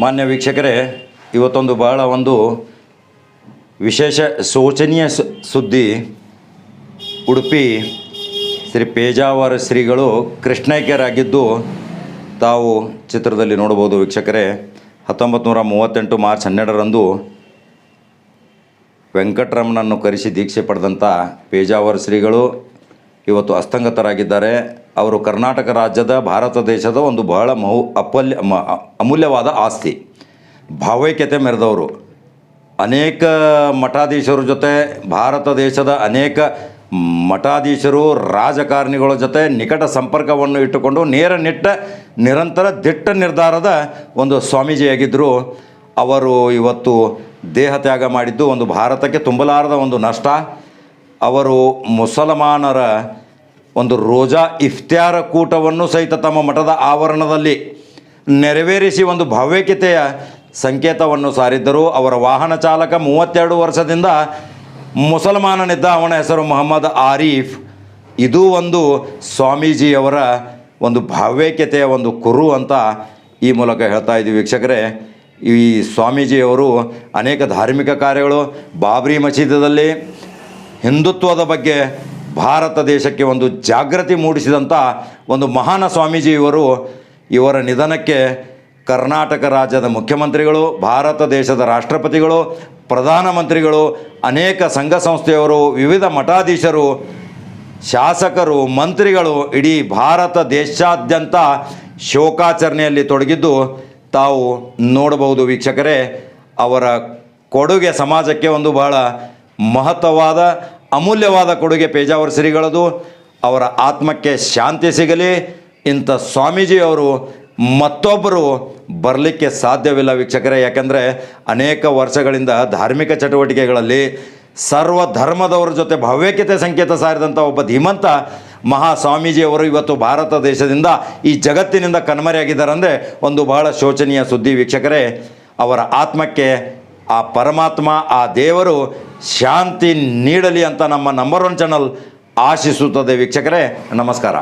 ಮಾನ್ಯ ವೀಕ್ಷಕರೇ, ಇವತ್ತೊಂದು ಬಹಳ ಒಂದು ವಿಶೇಷ ಶೋಚನೀಯ ಸುದ್ದಿ. ಉಡುಪಿ ಶ್ರೀ ಪೇಜಾವರ ಶ್ರೀಗಳು ಕೃಷ್ಣೈಕ್ಯರಾಗಿದ್ದು ತಾವು ಚಿತ್ರದಲ್ಲಿ ನೋಡಬಹುದು ವೀಕ್ಷಕರೇ. 1938 ಮಾರ್ಚ್ 12ರಂದು ವೆಂಕಟರಮಣನನ್ನು ಕರೆಸಿ ದೀಕ್ಷೆ ಪಡೆದಂಥ ಪೇಜಾವರ ಶ್ರೀಗಳು ಇವತ್ತು ಅಸ್ತಂಗತರಾಗಿದ್ದಾರೆ. ಅವರು ಕರ್ನಾಟಕ ರಾಜ್ಯದ ಭಾರತ ದೇಶದ ಒಂದು ಬಹಳ ಅಮೂಲ್ಯವಾದ ಆಸ್ತಿ, ಭಾವೈಕ್ಯತೆ ಮೆರೆದವರು. ಅನೇಕ ಮಠಾಧೀಶರ ಜೊತೆ, ಭಾರತ ದೇಶದ ಅನೇಕ ಮಠಾಧೀಶರು, ರಾಜಕಾರಣಿಗಳ ಜೊತೆ ನಿಕಟ ಸಂಪರ್ಕವನ್ನು ಇಟ್ಟುಕೊಂಡು ನಿರಂತರ ದಿಟ್ಟ ನಿರ್ಧಾರದ ಒಂದು ಸ್ವಾಮೀಜಿಯಾಗಿದ್ದರು. ಅವರು ಇವತ್ತು ದೇಹ ತ್ಯಾಗ ಮಾಡಿದ್ದು ಒಂದು ಭಾರತಕ್ಕೆ ತುಂಬಲಾರದ ಒಂದು ನಷ್ಟ. ಅವರು ಮುಸಲ್ಮಾನರ ಒಂದು ರೋಜಾ ಇಫ್ತಾರ ಕೂಟವನ್ನು ಸಹಿತ ತಮ್ಮ ಮಠದ ಆವರಣದಲ್ಲಿ ನೆರವೇರಿಸಿ ಒಂದು ಭಾವೈಕ್ಯತೆಯ ಸಂಕೇತವನ್ನು ಸಾರಿದ್ದರು. ಅವರ ವಾಹನ ಚಾಲಕ 32 ವರ್ಷದಿಂದ ಮುಸಲ್ಮಾನನಿದ್ದ, ಅವನ ಹೆಸರು ಮೊಹಮ್ಮದ್ ಆರೀಫ್. ಇದು ಒಂದು ಸ್ವಾಮೀಜಿಯವರ ಒಂದು ಭಾವೈಕ್ಯತೆಯ ಒಂದು ಕುರು ಅಂತ ಈ ಮೂಲಕ ಹೇಳ್ತಾ ಇದ್ದೀವಿ ವೀಕ್ಷಕರೇ. ಈ ಸ್ವಾಮೀಜಿಯವರು ಅನೇಕ ಧಾರ್ಮಿಕ ಕಾರ್ಯಗಳು, ಬಾಬ್ರಿ ಮಸೀದದಲ್ಲಿ ಹಿಂದುತ್ವದ ಬಗ್ಗೆ ಭಾರತ ದೇಶಕ್ಕೆ ಒಂದು ಜಾಗೃತಿ ಮೂಡಿಸಿದಂಥ ಒಂದು ಮಹಾನ ಸ್ವಾಮೀಜಿಯವರು. ಇವರ ನಿಧನಕ್ಕೆ ಕರ್ನಾಟಕ ರಾಜ್ಯದ ಮುಖ್ಯಮಂತ್ರಿಗಳು, ಭಾರತ ದೇಶದ ರಾಷ್ಟ್ರಪತಿಗಳು, ಪ್ರಧಾನಮಂತ್ರಿಗಳು, ಅನೇಕ ಸಂಘ ಸಂಸ್ಥೆಯವರು, ವಿವಿಧ ಮಠಾಧೀಶರು, ಶಾಸಕರು, ಮಂತ್ರಿಗಳು, ಇಡೀ ಭಾರತ ದೇಶಾದ್ಯಂತ ಶೋಕಾಚರಣೆಯಲ್ಲಿ ತೊಡಗಿದ್ದು ತಾವು ನೋಡಬಹುದು ವೀಕ್ಷಕರೇ. ಅವರ ಕೊಡುಗೆ ಸಮಾಜಕ್ಕೆ ಒಂದು ಬಹಳ ಮಹತ್ವವಾದ ಅಮೂಲ್ಯವಾದ ಕೊಡುಗೆ ಪೇಜಾವರ ಶ್ರೀಗಳದು. ಅವರ ಆತ್ಮಕ್ಕೆ ಶಾಂತಿ ಸಿಗಲಿ. ಇಂಥ ಸ್ವಾಮೀಜಿಯವರು ಮತ್ತೊಬ್ಬರು ಬರಲಿಕ್ಕೆ ಸಾಧ್ಯವಿಲ್ಲ ವೀಕ್ಷಕರೇ. ಯಾಕಂದರೆ ಅನೇಕ ವರ್ಷಗಳಿಂದ ಧಾರ್ಮಿಕ ಚಟುವಟಿಕೆಗಳಲ್ಲಿ ಸರ್ವ ಧರ್ಮದವರ ಜೊತೆ ಭಾವೈಕ್ಯತೆ ಸಂಕೇತ ಸಾರಿದಂಥ ಒಬ್ಬ ಧೀಮಂತ ಮಹಾ ಸ್ವಾಮೀಜಿಯವರು ಇವತ್ತು ಭಾರತ ದೇಶದಿಂದ, ಈ ಜಗತ್ತಿನಿಂದ ಕಣ್ಮರೆಯಾಗಿದ್ದಾರೆ ಅಂದರೆ ಒಂದು ಬಹಳ ಶೋಚನೀಯ ಸುದ್ದಿ ವೀಕ್ಷಕರೇ. ಅವರ ಆತ್ಮಕ್ಕೆ ಆ ಪರಮಾತ್ಮ, ಆ ದೇವರು ಶಾಂತಿ ನೀಡಲಿ ಅಂತ ನಮ್ಮ ನಂಬರ್ 1 ಚಾನಲ್ ಆಶಿಸುತ್ತದೆ ವೀಕ್ಷಕರೇ. ನಮಸ್ಕಾರ.